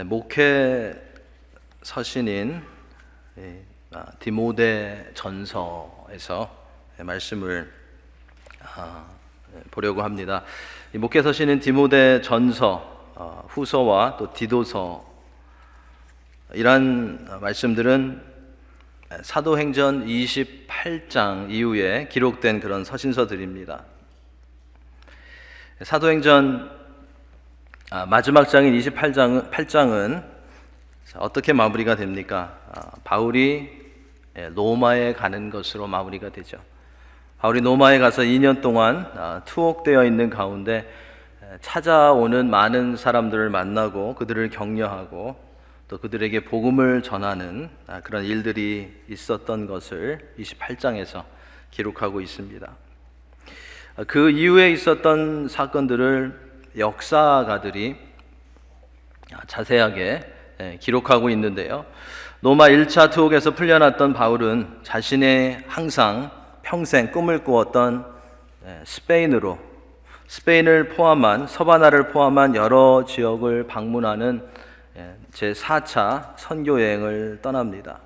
목회 서신인 디모데 전서에서 말씀을 보려고 합니다. 이 목회 서신인 디모데 전서, 후서와 또 디도서, 이란 말씀들은 사도행전 28장 이후에 기록된 그런 서신서들입니다. 사도행전 마지막 장인 28장은 어떻게 마무리가 됩니까? 바울이 로마에 가는 것으로 마무리가 되죠. 바울이 로마에 가서 2년 동안 투옥되어 있는 가운데 찾아오는 많은 사람들을 만나고 그들을 격려하고 또 그들에게 복음을 전하는 그런 일들이 있었던 것을 28장에서 기록하고 있습니다. 그 이후에 있었던 사건들을 역사가들이 자세하게 기록하고 있는데요. 로마 1차 투옥에서 풀려났던 바울은 자신의 항상 평생 꿈을 꾸었던 스페인을 포함한 서바나를 포함한 여러 지역을 방문하는 제4차 선교여행을 떠납니다.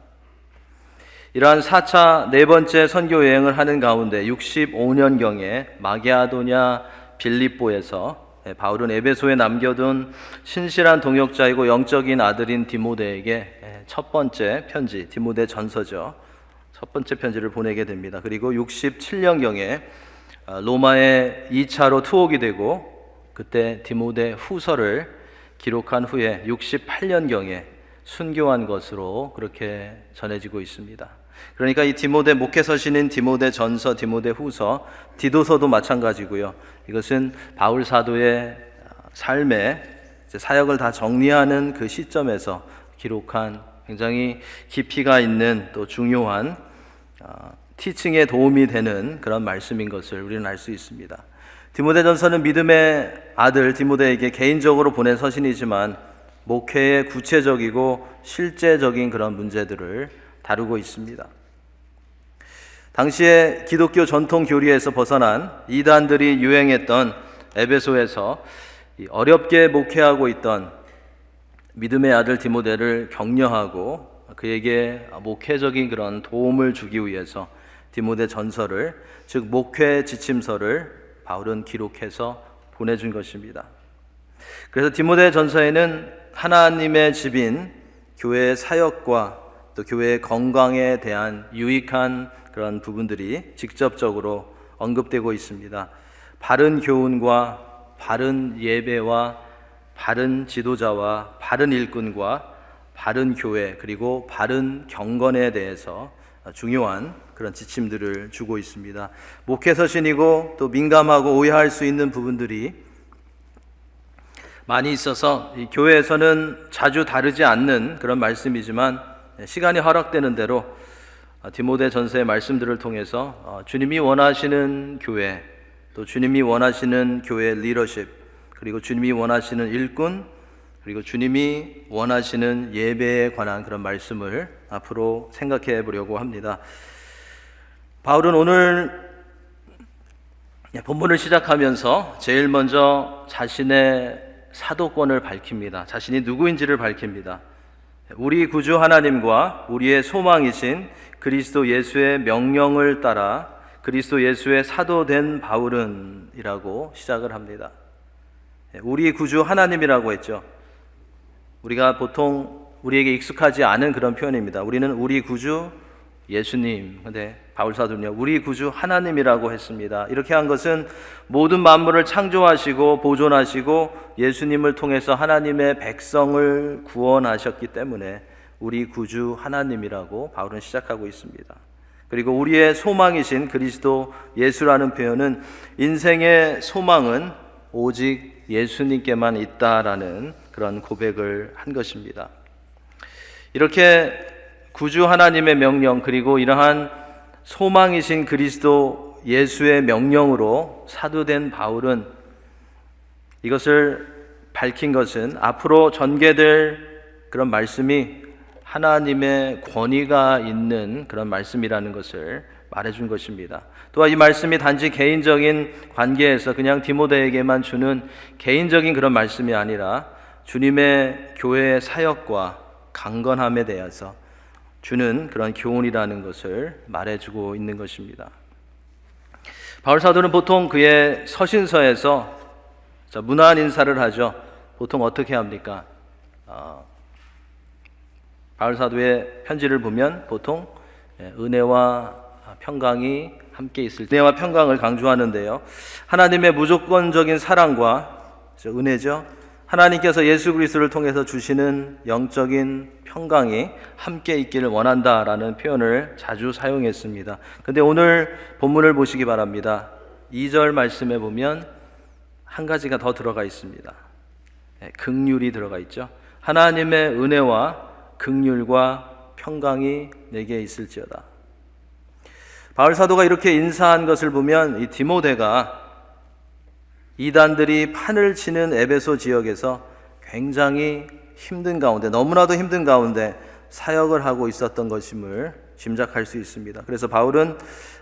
이러한 4차 네 번째 선교여행을 하는 가운데 65년경에 마게도냐 빌립보에서 바울은 에베소에 남겨둔 신실한 동역자이고 영적인 아들인 디모데에게 첫 번째 편지, 디모데 전서죠. 첫 번째 편지를 보내게 됩니다. 그리고 67년경에 로마에 2차로 투옥이 되고 그때 디모데 후서를 기록한 후에 68년경에 순교한 것으로 그렇게 전해지고 있습니다. 그러니까 이 디모데 목회 서신인 디모데 전서, 디모데 후서, 디도서도 마찬가지고요. 이것은 바울 사도의 삶의 사역을 다 정리하는 그 시점에서 기록한 굉장히 깊이가 있는 또 중요한 티칭에 도움이 되는 그런 말씀인 것을 우리는 알 수 있습니다. 디모데전서는 믿음의 아들 디모데에게 개인적으로 보낸 서신이지만 목회의 구체적이고 실제적인 그런 문제들을 다루고 있습니다. 당시에 기독교 전통 교리에서 벗어난 이단들이 유행했던 에베소에서 어렵게 목회하고 있던 믿음의 아들 디모데를 격려하고 그에게 목회적인 그런 도움을 주기 위해서 디모데 전서를, 즉 목회 지침서를 바울은 기록해서 보내준 것입니다. 그래서 디모데 전서에는 하나님의 집인 교회의 사역과 또 교회의 건강에 대한 유익한 그런 부분들이 직접적으로 언급되고 있습니다. 바른 교훈과 바른 예배와 바른 지도자와 바른 일꾼과 바른 교회, 그리고 바른 경건에 대해서 중요한 그런 지침들을 주고 있습니다. 목회 서신이고 또 민감하고 오해할 수 있는 부분들이 많이 있어서 이 교회에서는 자주 다루지 않는 그런 말씀이지만 시간이 허락되는 대로 디모데 전서의 말씀들을 통해서 주님이 원하시는 교회, 또 주님이 원하시는 교회 리더십, 그리고 주님이 원하시는 일꾼, 그리고 주님이 원하시는 예배에 관한 그런 말씀을 앞으로 생각해 보려고 합니다. 바울은 오늘 본문을 시작하면서 제일 먼저 자신의 사도권을 밝힙니다. 자신이 누구인지를 밝힙니다. 우리 구주 하나님과 우리의 소망이신 그리스도 예수의 명령을 따라 그리스도 예수의 사도된 바울은 이라고 시작을 합니다. 우리 구주 하나님이라고 했죠. 우리가 보통 우리에게 익숙하지 않은 그런 표현입니다. 우리는 우리 구주 예수님, 근데 바울 사도는요, 우리 구주 하나님이라고 했습니다. 이렇게 한 것은 모든 만물을 창조하시고 보존하시고 예수님을 통해서 하나님의 백성을 구원하셨기 때문에 우리 구주 하나님이라고 바울은 시작하고 있습니다. 그리고 우리의 소망이신 그리스도 예수라는 표현은 인생의 소망은 오직 예수님께만 있다라는 그런 고백을 한 것입니다. 이렇게 구주 하나님의 명령, 그리고 이러한 소망이신 그리스도 예수의 명령으로 사도된 바울은 이것을 밝힌 것은 앞으로 전개될 그런 말씀이 하나님의 권위가 있는 그런 말씀이라는 것을 말해준 것입니다. 또한 이 말씀이 단지 개인적인 관계에서 그냥 디모데에게만 주는 개인적인 그런 말씀이 아니라 주님의 교회의 사역과 강건함에 대해서 주는 그런 교훈이라는 것을 말해주고 있는 것입니다. 바울 사도는 보통 그의 서신서에서 문안 인사를 하죠. 보통 어떻게 합니까? 바울 사도의 편지를 보면 보통 은혜와 평강이 함께 있을 때 은혜와 평강을 강조하는데요. 하나님의 무조건적인 사랑과 은혜죠. 하나님께서 예수 그리스도를 통해서 주시는 영적인 평강이 함께 있기를 원한다라는 표현을 자주 사용했습니다. 근데 오늘 본문을 보시기 바랍니다. 2절 말씀에 보면 한 가지가 더 들어가 있습니다. 긍휼이 들어가 있죠. 하나님의 은혜와 긍휼과 평강이 내게 있을지어다. 바울 사도가 이렇게 인사한 것을 보면 이 디모데가 이단들이 판을 치는 에베소 지역에서 굉장히 힘든 가운데, 너무나도 힘든 가운데 사역을 하고 있었던 것임을 짐작할 수 있습니다. 그래서 바울은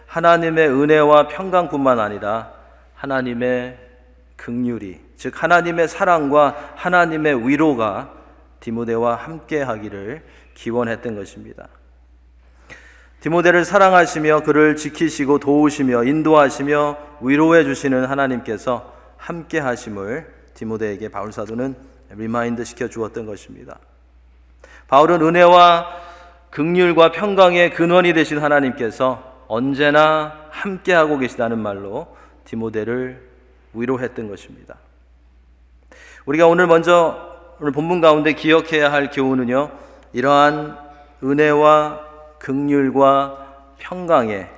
하나님의 은혜와 평강뿐만 아니라 하나님의 긍휼이, 즉 하나님의 사랑과 하나님의 위로가 디모데와 함께 하기를 기원했던 것입니다. 디모데를 사랑하시며 그를 지키시고 도우시며 인도하시며 위로해 주시는 하나님께서 함께 하심을 디모데에게 바울 사도는 리마인드 시켜 주었던 것입니다. 바울은 은혜와 긍휼과 평강의 근원이 되신 하나님께서 언제나 함께 하고 계시다는 말로 디모데를 위로했던 것입니다. 우리가 오늘 본문 가운데 기억해야 할 교훈은요, 이러한 은혜와 긍휼과 평강의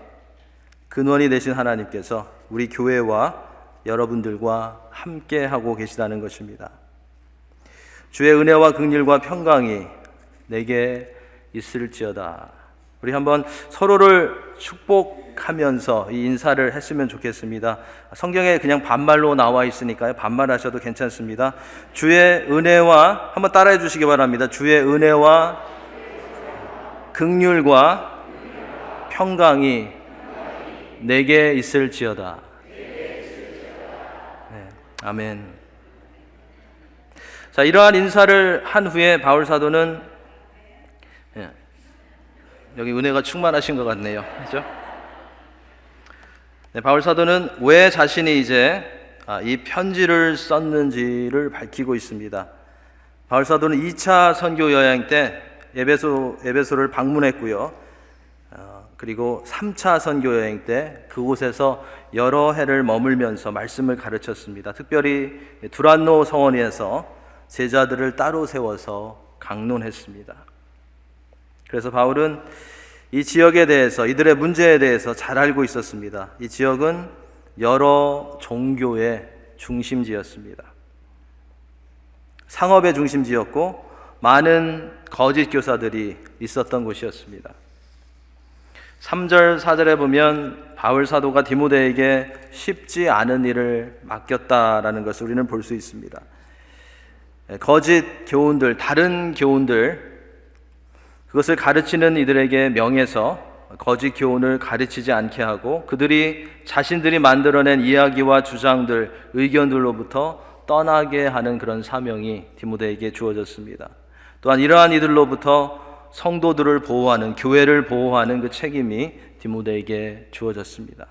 근원이 되신 하나님께서 우리 교회와 여러분들과 함께 하고 계시다는 것입니다. 주의 은혜와 긍휼과 평강이 내게 있을지어다. 우리 한번 서로를 축복하면서 이 인사를 했으면 좋겠습니다. 성경에 그냥 반말로 나와 있으니까요, 반말하셔도 괜찮습니다. 주의 은혜와, 한번 따라해 주시기 바랍니다. 주의 은혜와 긍휼과 평강이 내게 있을지어다. 네, 아멘. 자, 이러한 인사를 한 후에 바울 사도는, 여기 은혜가 충만하신 것 같네요. 그렇죠? 네, 바울 사도는 왜 자신이 이제 이 편지를 썼는지를 밝히고 있습니다. 바울 사도는 2차 선교 여행 때 에베소를 방문했고요. 그리고 3차 선교 여행 때 그곳에서 여러 해를 머물면서 말씀을 가르쳤습니다. 특별히 두란노 성원에서 제자들을 따로 세워서 강론했습니다. 그래서 바울은 이 지역에 대해서, 이들의 문제에 대해서 잘 알고 있었습니다. 이 지역은 여러 종교의 중심지였습니다. 상업의 중심지였고 많은 거짓 교사들이 있었던 곳이었습니다. 3절, 4절에 보면 바울 사도가 디모데에게 쉽지 않은 일을 맡겼다라는 것을 우리는 볼 수 있습니다. 거짓 교훈들, 다른 교훈들, 그것을 가르치는 이들에게 명해서 거짓 교훈을 가르치지 않게 하고 그들이 자신들이 만들어낸 이야기와 주장들, 의견들로부터 떠나게 하는 그런 사명이 디모데에게 주어졌습니다. 또한 이러한 이들로부터 성도들을 보호하는, 교회를 보호하는 그 책임이 디모데에게 주어졌습니다.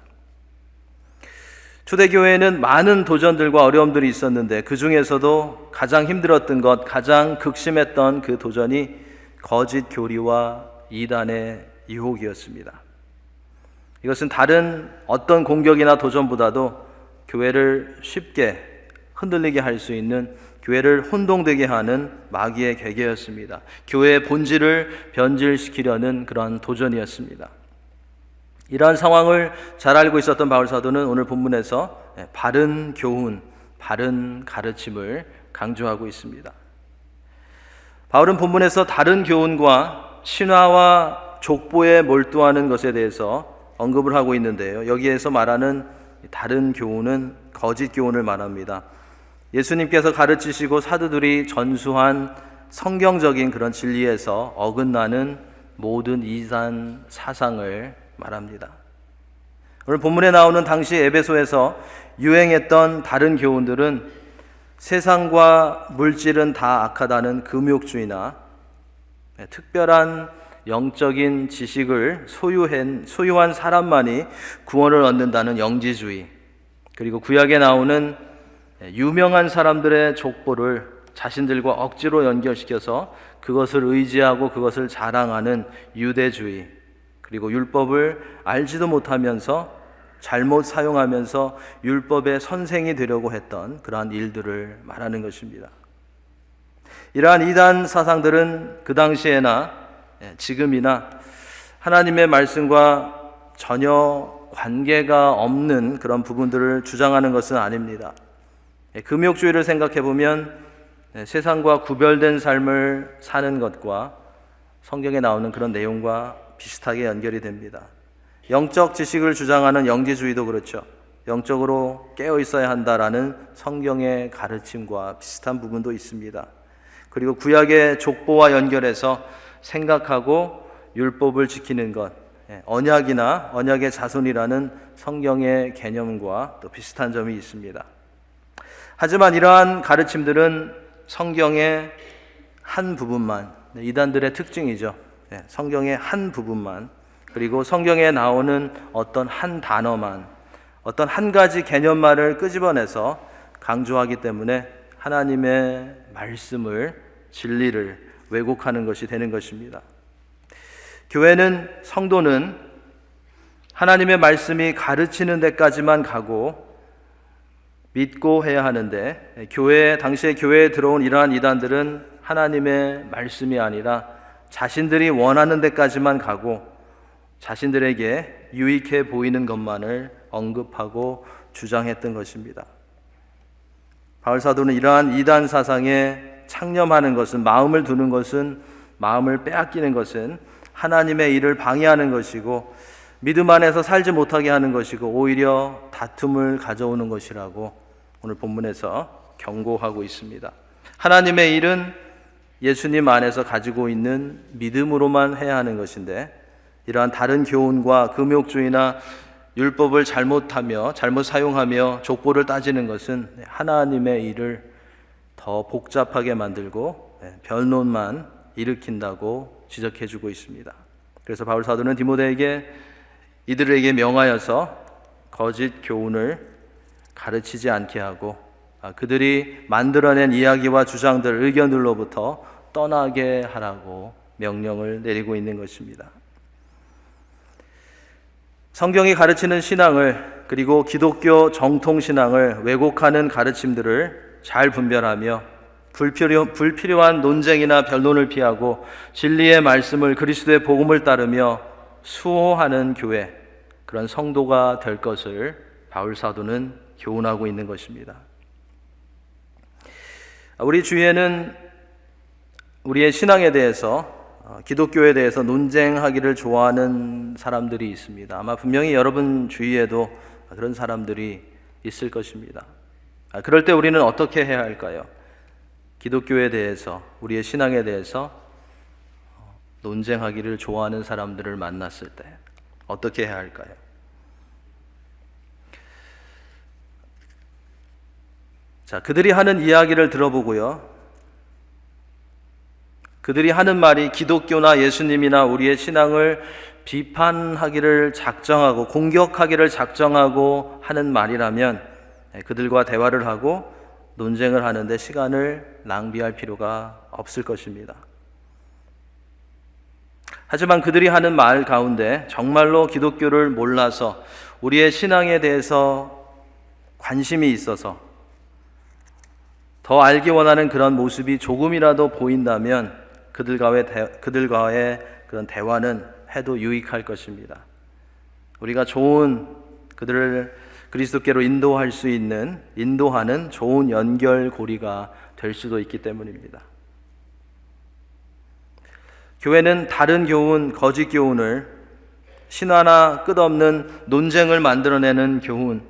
초대교회에는 많은 도전들과 어려움들이 있었는데 그 중에서도 가장 힘들었던 것, 가장 극심했던 그 도전이 거짓 교리와 이단의 유혹이었습니다. 이것은 다른 어떤 공격이나 도전보다도 교회를 쉽게 흔들리게 할 수 있는, 교회를 혼동되게 하는 마귀의 계계였습니다. 교회의 본질을 변질시키려는 그런 도전이었습니다. 이러한 상황을 잘 알고 있었던 바울 사도는 오늘 본문에서 바른 교훈, 바른 가르침을 강조하고 있습니다. 바울은 본문에서 다른 교훈과 신화와 족보에 몰두하는 것에 대해서 언급을 하고 있는데요. 여기에서 말하는 다른 교훈은 거짓 교훈을 말합니다. 예수님께서 가르치시고 사도들이 전수한 성경적인 그런 진리에서 어긋나는 모든 이단 사상을 말합니다. 오늘 본문에 나오는 당시 에베소에서 유행했던 다른 교훈들은 세상과 물질은 다 악하다는 금욕주의나 특별한 영적인 지식을 소유한 사람만이 구원을 얻는다는 영지주의, 그리고 구약에 나오는 유명한 사람들의 족보를 자신들과 억지로 연결시켜서 그것을 의지하고 그것을 자랑하는 유대주의, 그리고 율법을 알지도 못하면서 잘못 사용하면서 율법의 선생이 되려고 했던 그러한 일들을 말하는 것입니다. 이러한 이단 사상들은 그 당시에나 지금이나 하나님의 말씀과 전혀 관계가 없는 그런 부분들을 주장하는 것은 아닙니다. 금욕주의를 생각해 보면 세상과 구별된 삶을 사는 것과 성경에 나오는 그런 내용과 비슷하게 연결이 됩니다. 영적 지식을 주장하는 영지주의도 그렇죠. 영적으로 깨어 있어야 한다라는 성경의 가르침과 비슷한 부분도 있습니다. 그리고 구약의 족보와 연결해서 생각하고 율법을 지키는 것, 언약이나 언약의 자손이라는 성경의 개념과 또 비슷한 점이 있습니다. 하지만 이러한 가르침들은 성경의 한 부분만, 이단들의 특징이죠. 성경의 한 부분만, 그리고 성경에 나오는 어떤 한 단어만, 어떤 한 가지 개념만을 끄집어내서 강조하기 때문에 하나님의 말씀을, 진리를 왜곡하는 것이 되는 것입니다. 교회는, 성도는 하나님의 말씀이 가르치는 데까지만 가고 믿고 해야 하는데, 당시에 교회에 들어온 이러한 이단들은 하나님의 말씀이 아니라 자신들이 원하는 데까지만 가고 자신들에게 유익해 보이는 것만을 언급하고 주장했던 것입니다. 바울 사도는 이러한 이단 사상에 창념하는 것은, 마음을 두는 것은, 마음을 빼앗기는 것은 하나님의 일을 방해하는 것이고 믿음 안에서 살지 못하게 하는 것이고 오히려 다툼을 가져오는 것이라고 오늘 본문에서 경고하고 있습니다. 하나님의 일은 예수님 안에서 가지고 있는 믿음으로만 해야 하는 것인데, 이러한 다른 교훈과 금욕주의나 율법을 잘못 사용하며 족보를 따지는 것은 하나님의 일을 더 복잡하게 만들고 변론만 일으킨다고 지적해주고 있습니다. 그래서 바울 사도는 디모데에게 이들에게 명하여서 거짓 교훈을 가르치지 않게 하고 그들이 만들어낸 이야기와 주장들, 의견들로부터 떠나게 하라고 명령을 내리고 있는 것입니다. 성경이 가르치는 신앙을, 그리고 기독교 정통신앙을 왜곡하는 가르침들을 잘 분별하며 불필요한 논쟁이나 변론을 피하고 진리의 말씀을, 그리스도의 복음을 따르며 수호하는 교회, 그런 성도가 될 것을 바울 사도는 교훈하고 있는 것입니다. 우리 주위에는 우리의 신앙에 대해서, 기독교에 대해서 논쟁하기를 좋아하는 사람들이 있습니다. 아마 분명히 여러분 주위에도 그런 사람들이 있을 것입니다. 그럴 때 우리는 어떻게 해야 할까요? 기독교에 대해서, 우리의 신앙에 대해서 논쟁하기를 좋아하는 사람들을 만났을 때 어떻게 해야 할까요? 자, 그들이 하는 이야기를 들어보고요, 그들이 하는 말이 기독교나 예수님이나 우리의 신앙을 비판하기를 작정하고 공격하기를 작정하고 하는 말이라면 그들과 대화를 하고 논쟁을 하는데 시간을 낭비할 필요가 없을 것입니다. 하지만 그들이 하는 말 가운데 정말로 기독교를 몰라서 우리의 신앙에 대해서 관심이 있어서 더 알기 원하는 그런 모습이 조금이라도 보인다면 그들과의 그런 대화는 해도 유익할 것입니다. 우리가 좋은 그들을 그리스도께로 인도할 수 있는, 인도하는 좋은 연결고리가 될 수도 있기 때문입니다. 교회는 다른 교훈, 거짓 교훈을, 신화나 끝없는 논쟁을 만들어내는 교훈,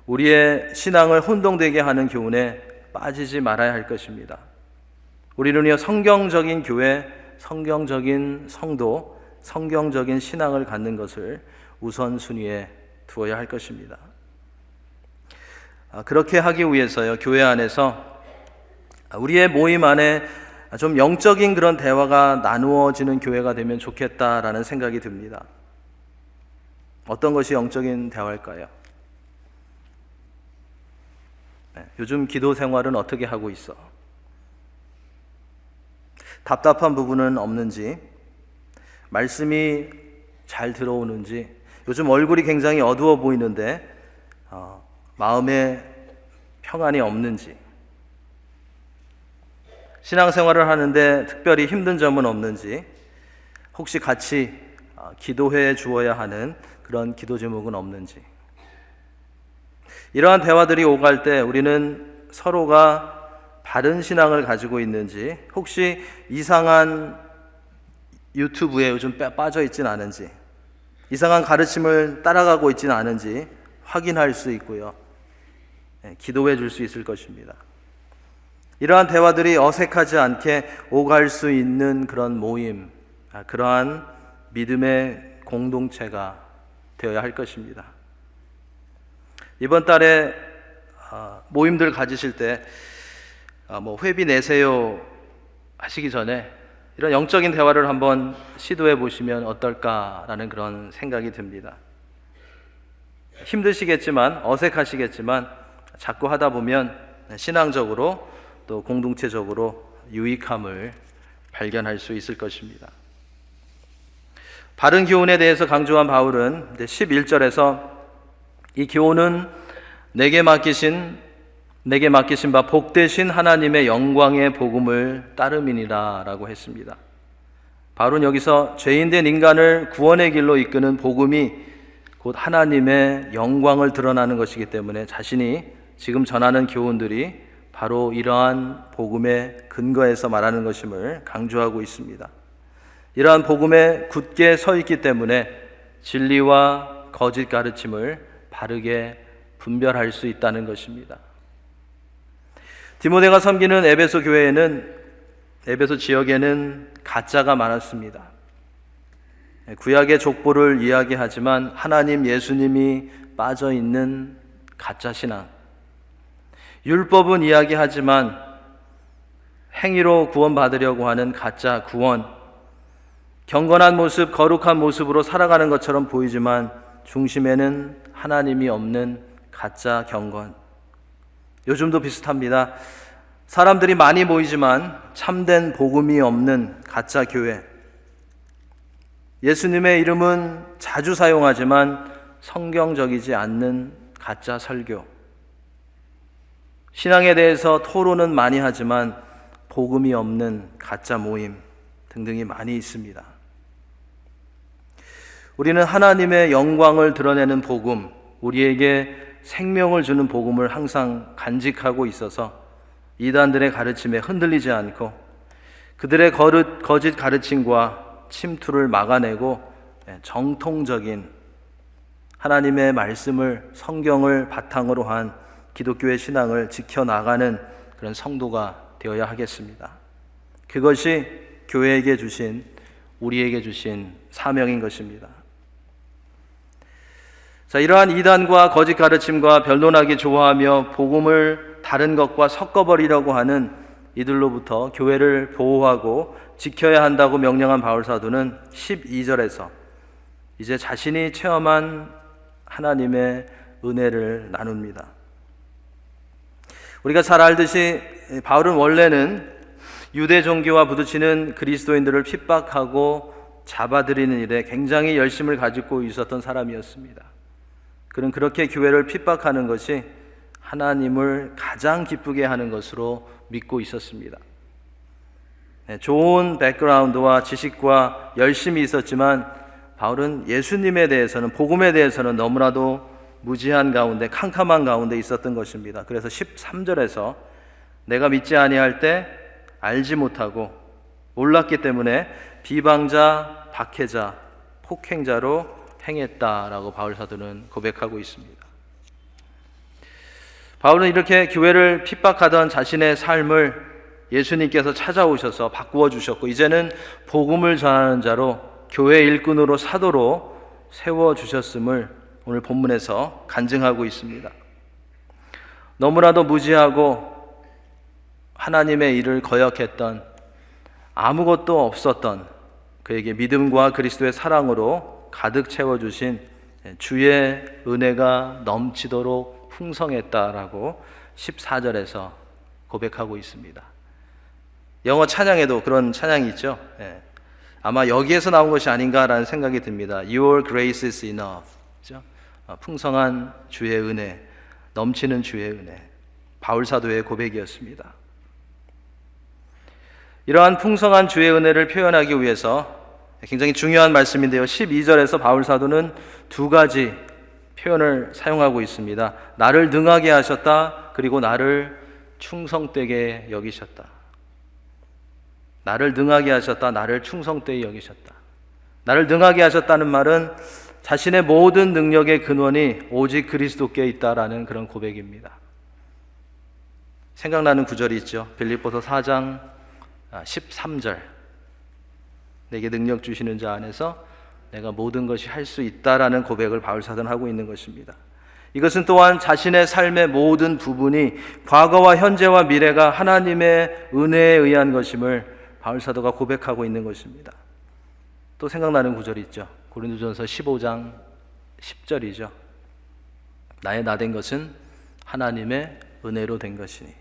우리의 신앙을 혼동되게 하는 교훈에 빠지지 말아야 할 것입니다. 우리는요, 성경적인 교회, 성경적인 성도, 성경적인 신앙을 갖는 것을 우선순위에 두어야 할 것입니다. 그렇게 하기 위해서요, 교회 안에서 우리의 모임 안에 좀 영적인 그런 대화가 나누어지는 교회가 되면 좋겠다라는 생각이 듭니다. 어떤 것이 영적인 대화일까요? 요즘 기도 생활은 어떻게 하고 있어? 답답한 부분은 없는지, 말씀이 잘 들어오는지, 요즘 얼굴이 굉장히 어두워 보이는데 마음에 평안이 없는지, 신앙생활을 하는데 특별히 힘든 점은 없는지, 혹시 같이 기도해 주어야 하는 그런 기도 제목은 없는지, 이러한 대화들이 오갈 때 우리는 서로가 바른 신앙을 가지고 있는지, 혹시 이상한 유튜브에 요즘 빠져 있진 않은지, 이상한 가르침을 따라가고 있지는 않은지 확인할 수 있고요, 기도해 줄 수 있을 것입니다. 이러한 대화들이 어색하지 않게 오갈 수 있는 그런 모임, 그러한 믿음의 공동체가 되어야 할 것입니다. 이번 달에 모임들 가지실 때 회비 내세요 하시기 전에 이런 영적인 대화를 한번 시도해 보시면 어떨까라는 그런 생각이 듭니다. 힘드시겠지만, 어색하시겠지만 자꾸 하다 보면 신앙적으로 또 공동체적으로 유익함을 발견할 수 있을 것입니다. 바른 교훈에 대해서 강조한 바울은 11절에서 이 교훈은 내게 맡기신 바 복되신 하나님의 영광의 복음을 따름이니라 라고 했습니다. 바울은 여기서 죄인된 인간을 구원의 길로 이끄는 복음이 곧 하나님의 영광을 드러나는 것이기 때문에 자신이 지금 전하는 교훈들이 바로 이러한 복음의 근거에서 말하는 것임을 강조하고 있습니다. 이러한 복음에 굳게 서 있기 때문에 진리와 거짓 가르침을 바르게 분별할 수 있다는 것입니다. 디모데가 섬기는 에베소 교회에는, 에베소 지역에는 가짜가 많았습니다. 구약의 족보를 이야기하지만 하나님 예수님이 빠져 있는 가짜 신앙, 율법은 이야기하지만 행위로 구원받으려고 하는 가짜 구원, 경건한 모습, 거룩한 모습으로 살아가는 것처럼 보이지만 중심에는 하나님이 없는 가짜 경건. 요즘도 비슷합니다. 사람들이 많이 모이지만 참된 복음이 없는 가짜 교회. 예수님의 이름은 자주 사용하지만 성경적이지 않는 가짜 설교. 신앙에 대해서 토론은 많이 하지만 복음이 없는 가짜 모임 등등이 많이 있습니다. 우리는 하나님의 영광을 드러내는 복음, 우리에게 생명을 주는 복음을 항상 간직하고 있어서 이단들의 가르침에 흔들리지 않고 그들의 거짓 가르침과 침투를 막아내고 정통적인 하나님의 말씀을, 성경을 바탕으로 한 기독교의 신앙을 지켜나가는 그런 성도가 되어야 하겠습니다. 그것이 교회에게 주신, 우리에게 주신 사명인 것입니다. 자, 이러한 이단과 거짓 가르침과 변론하기 좋아하며 복음을 다른 것과 섞어버리려고 하는 이들로부터 교회를 보호하고 지켜야 한다고 명령한 바울 사도는 12절에서 이제 자신이 체험한 하나님의 은혜를 나눕니다. 우리가 잘 알듯이 바울은 원래는 유대 종교와 부딪히는 그리스도인들을 핍박하고 잡아들이는 일에 굉장히 열심을 가지고 있었던 사람이었습니다. 그는 그렇게 교회를 핍박하는 것이 하나님을 가장 기쁘게 하는 것으로 믿고 있었습니다. 좋은 백그라운드와 지식과 열심이 있었지만 바울은 예수님에 대해서는, 복음에 대해서는 너무나도 무지한 가운데, 캄캄한 가운데 있었던 것입니다. 그래서 13절에서 내가 믿지 아니할 때 알지 못하고 몰랐기 때문에 비방자, 박해자, 폭행자로 행했다라고 바울 사도는 고백하고 있습니다. 바울은 이렇게 교회를 핍박하던 자신의 삶을 예수님께서 찾아오셔서 바꾸어 주셨고 이제는 복음을 전하는 자로, 교회 일꾼으로, 사도로 세워주셨음을 오늘 본문에서 간증하고 있습니다. 너무나도 무지하고 하나님의 일을 거역했던, 아무것도 없었던 그에게 믿음과 그리스도의 사랑으로 가득 채워주신 주의 은혜가 넘치도록 풍성했다라고 14절에서 고백하고 있습니다. 영어 찬양에도 그런 찬양이 있죠. 아마 여기에서 나온 것이 아닌가라는 생각이 듭니다. Your grace is enough. 그렇죠? 풍성한 주의 은혜, 넘치는 주의 은혜. 바울 사도의 고백이었습니다. 이러한 풍성한 주의 은혜를 표현하기 위해서 굉장히 중요한 말씀인데요. 12절에서 바울 사도는 두 가지 표현을 사용하고 있습니다. 나를 능하게 하셨다, 그리고 나를 충성되게 여기셨다. 나를 능하게 하셨다, 나를 충성되게 여기셨다. 나를 능하게 하셨다는 말은 자신의 모든 능력의 근원이 오직 그리스도께 있다라는 그런 고백입니다. 생각나는 구절이 있죠. 빌립보서 4장 13절. 내게 능력 주시는 자 안에서 내가 모든 것이 할 수 있다라는 고백을 바울 사도는 하고 있는 것입니다. 이것은 또한 자신의 삶의 모든 부분이 과거와 현재와 미래가 하나님의 은혜에 의한 것임을 바울 사도가 고백하고 있는 것입니다. 또 생각나는 구절이 있죠. 고린도전서 15장 10절이죠. 나의 나된 것은 하나님의 은혜로 된 것이니.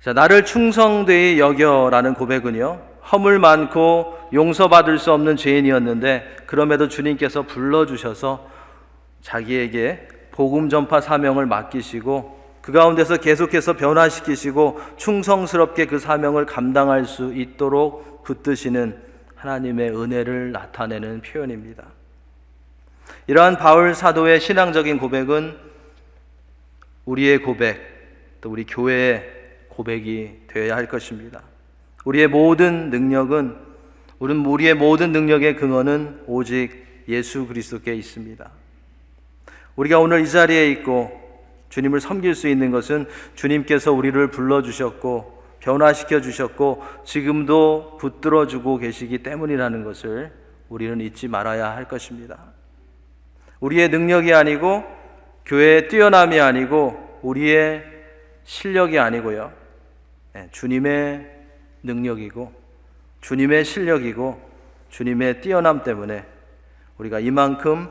자, 나를 충성되이 여겨라는 고백은요, 허물 많고 용서받을 수 없는 죄인이었는데 그럼에도 주님께서 불러주셔서 자기에게 복음 전파 사명을 맡기시고 그 가운데서 계속해서 변화시키시고 충성스럽게 그 사명을 감당할 수 있도록 붙드시는 하나님의 은혜를 나타내는 표현입니다. 이러한 바울 사도의 신앙적인 고백은 우리의 고백, 또 우리 교회의 고백이 되어야 할 것입니다. 우리의 모든 능력은, 우리의 모든 능력의 근원은 오직 예수 그리스도께 있습니다. 우리가 오늘 이 자리에 있고 주님을 섬길 수 있는 것은 주님께서 우리를 불러주셨고 변화시켜 주셨고 지금도 붙들어주고 계시기 때문이라는 것을 우리는 잊지 말아야 할 것입니다. 우리의 능력이 아니고 교회의 뛰어남이 아니고 우리의 실력이 아니고요, 주님의 능력이고 주님의 실력이고 주님의 뛰어남 때문에 우리가 이만큼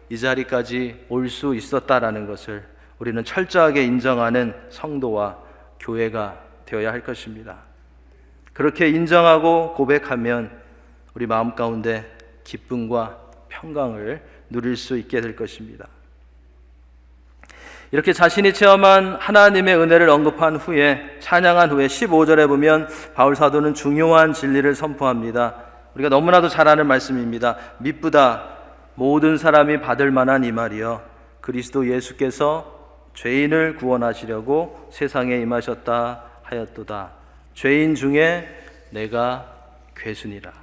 이 자리까지 올 수 있었다라는 것을 우리는 철저하게 인정하는 성도와 교회가 되어야 할 것입니다. 그렇게 인정하고 고백하면 우리 마음 가운데 기쁨과 평강을 누릴 수 있게 될 것입니다. 이렇게 자신이 체험한 하나님의 은혜를 언급한 후에, 찬양한 후에 15절에 보면 바울 사도는 중요한 진리를 선포합니다. 우리가 너무나도 잘 아는 말씀입니다. 미쁘다 모든 사람이 받을 만한 이 말이여, 그리스도 예수께서 죄인을 구원하시려고 세상에 임하셨다 하였도다. 죄인 중에 내가 괴순이라.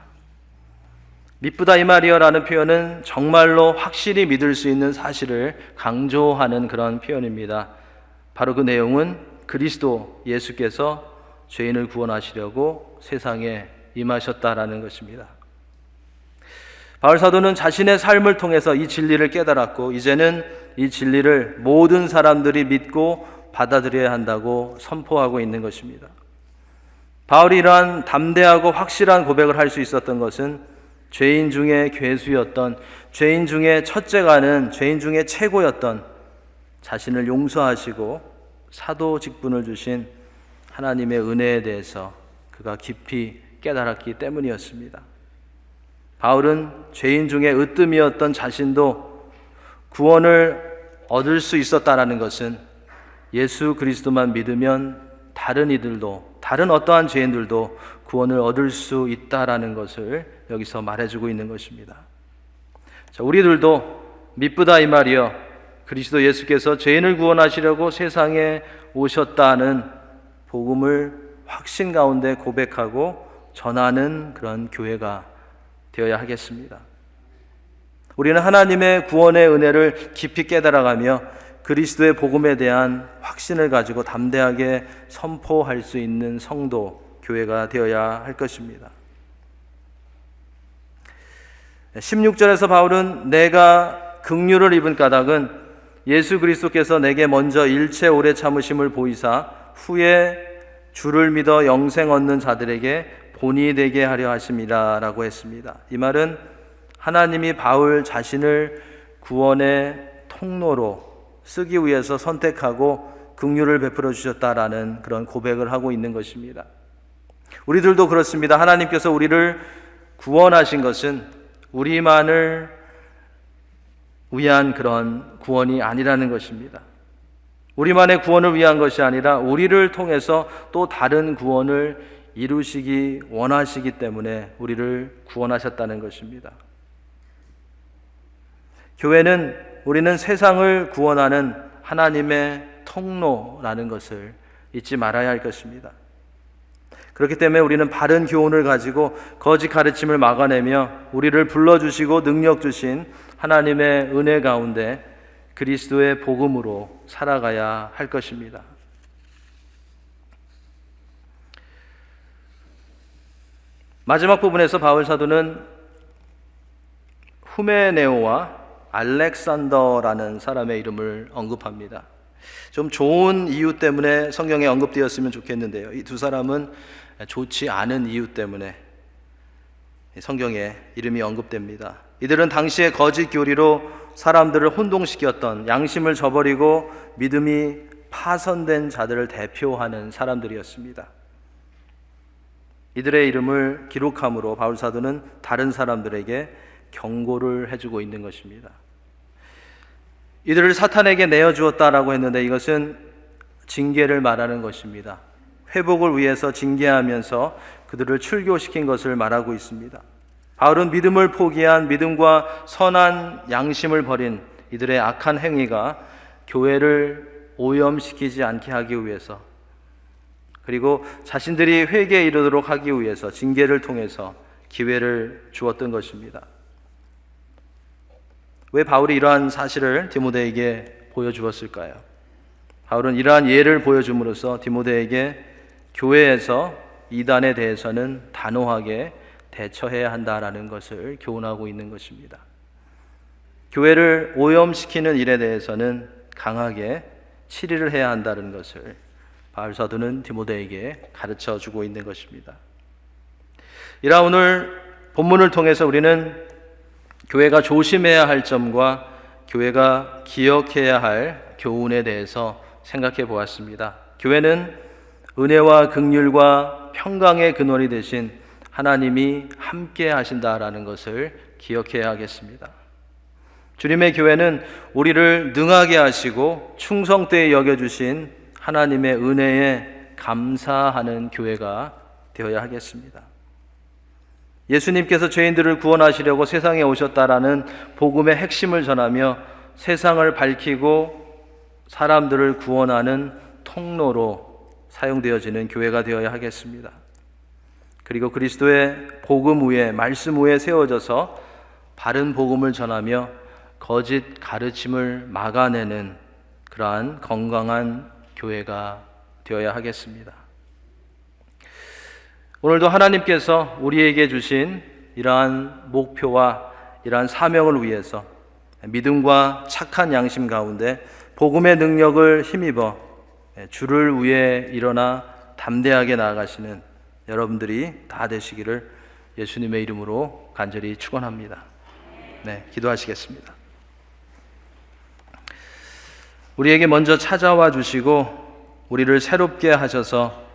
미쁘다 이 말이여라는 표현은 정말로 확실히 믿을 수 있는 사실을 강조하는 그런 표현입니다. 바로 그 내용은 그리스도 예수께서 죄인을 구원하시려고 세상에 임하셨다라는 것입니다. 바울 사도는 자신의 삶을 통해서 이 진리를 깨달았고 이제는 이 진리를 모든 사람들이 믿고 받아들여야 한다고 선포하고 있는 것입니다. 바울이 이러한 담대하고 확실한 고백을 할 수 있었던 것은 죄인 중에 괴수였던, 죄인 중에 첫째가는, 죄인 중에 최고였던 자신을 용서하시고 사도 직분을 주신 하나님의 은혜에 대해서 그가 깊이 깨달았기 때문이었습니다. 바울은 죄인 중에 으뜸이었던 자신도 구원을 얻을 수 있었다라는 것은 예수 그리스도만 믿으면 다른 이들도, 다른 어떠한 죄인들도 구원을 얻을 수 있다라는 것을 여기서 말해주고 있는 것입니다. 자, 우리들도 미쁘다 이 말이여, 그리스도 예수께서 죄인을 구원하시려고 세상에 오셨다는 복음을 확신 가운데 고백하고 전하는 그런 교회가 되어야 하겠습니다. 우리는 하나님의 구원의 은혜를 깊이 깨달아가며 그리스도의 복음에 대한 확신을 가지고 담대하게 선포할 수 있는 성도, 교회가 되어야 할 것입니다. 16절에서 바울은 내가 긍휼을 입은 까닭은 예수 그리스도께서 내게 먼저 일체 오래 참으심을 보이사 후에 주를 믿어 영생 얻는 자들에게 본이 되게 하려 하심이라라고 했습니다. 이 말은 하나님이 바울 자신을 구원의 통로로 쓰기 위해서 선택하고 긍휼을 베풀어 주셨다라는 그런 고백을 하고 있는 것입니다. 우리들도 그렇습니다. 하나님께서 우리를 구원하신 것은 우리만을 위한 그런 구원이 아니라는 것입니다. 우리만의 구원을 위한 것이 아니라 우리를 통해서 또 다른 구원을 이루시기 원하시기 때문에 우리를 구원하셨다는 것입니다. 우리는 세상을 구원하는 하나님의 통로라는 것을 잊지 말아야 할 것입니다. 그렇기 때문에 우리는 바른 교훈을 가지고 거짓 가르침을 막아내며 우리를 불러주시고 능력 주신 하나님의 은혜 가운데 그리스도의 복음으로 살아가야 할 것입니다. 마지막 부분에서 바울 사도는 후메네오와 알렉산더라는 사람의 이름을 언급합니다. 좀 좋은 이유 때문에 성경에 언급되었으면 좋겠는데요. 이 두 사람은 좋지 않은 이유 때문에 성경에 이름이 언급됩니다. 이들은 당시의 거짓 교리로 사람들을 혼동시켰던, 양심을 저버리고 믿음이 파손된 자들을 대표하는 사람들이었습니다. 이들의 이름을 기록함으로 바울 사도는 다른 사람들에게 경고를 해주고 있는 것입니다. 이들을 사탄에게 내어주었다라고 했는데 이것은 징계를 말하는 것입니다. 회복을 위해서 징계하면서 그들을 출교시킨 것을 말하고 있습니다. 바울은 믿음을 포기한, 믿음과 선한 양심을 버린 이들의 악한 행위가 교회를 오염시키지 않게 하기 위해서, 그리고 자신들이 회개에 이르도록 하기 위해서 징계를 통해서 기회를 주었던 것입니다. 왜 바울이 이러한 사실을 디모데에게 보여주었을까요? 바울은 이러한 예를 보여줌으로써 디모데에게 교회에서 이단에 대해서는 단호하게 대처해야 한다라는 것을 교훈하고 있는 것입니다. 교회를 오염시키는 일에 대해서는 강하게 치리를 해야 한다는 것을 바울 사도는 디모데에게 가르쳐 주고 있는 것입니다. 이라 오늘 본문을 통해서 우리는 교회가 조심해야 할 점과 교회가 기억해야 할 교훈에 대해서 생각해 보았습니다. 교회는 은혜와 긍휼과 평강의 근원이 되신 하나님이 함께 하신다라는 것을 기억해야 하겠습니다. 주님의 교회는 우리를 능하게 하시고 충성되게 여겨주신 하나님의 은혜에 감사하는 교회가 되어야 하겠습니다. 예수님께서 죄인들을 구원하시려고 세상에 오셨다라는 복음의 핵심을 전하며 세상을 밝히고 사람들을 구원하는 통로로 사용되어지는 교회가 되어야 하겠습니다. 그리고 그리스도의 복음 위에, 말씀 위에 세워져서 바른 복음을 전하며 거짓 가르침을 막아내는 그러한 건강한 교회가 되어야 하겠습니다. 오늘도 하나님께서 우리에게 주신 이러한 목표와 이러한 사명을 위해서 믿음과 착한 양심 가운데 복음의 능력을 힘입어 주를 위해 일어나 담대하게 나아가시는 여러분들이 다 되시기를 예수님의 이름으로 간절히 축원합니다. 네, 기도하시겠습니다. 우리에게 먼저 찾아와 주시고 우리를 새롭게 하셔서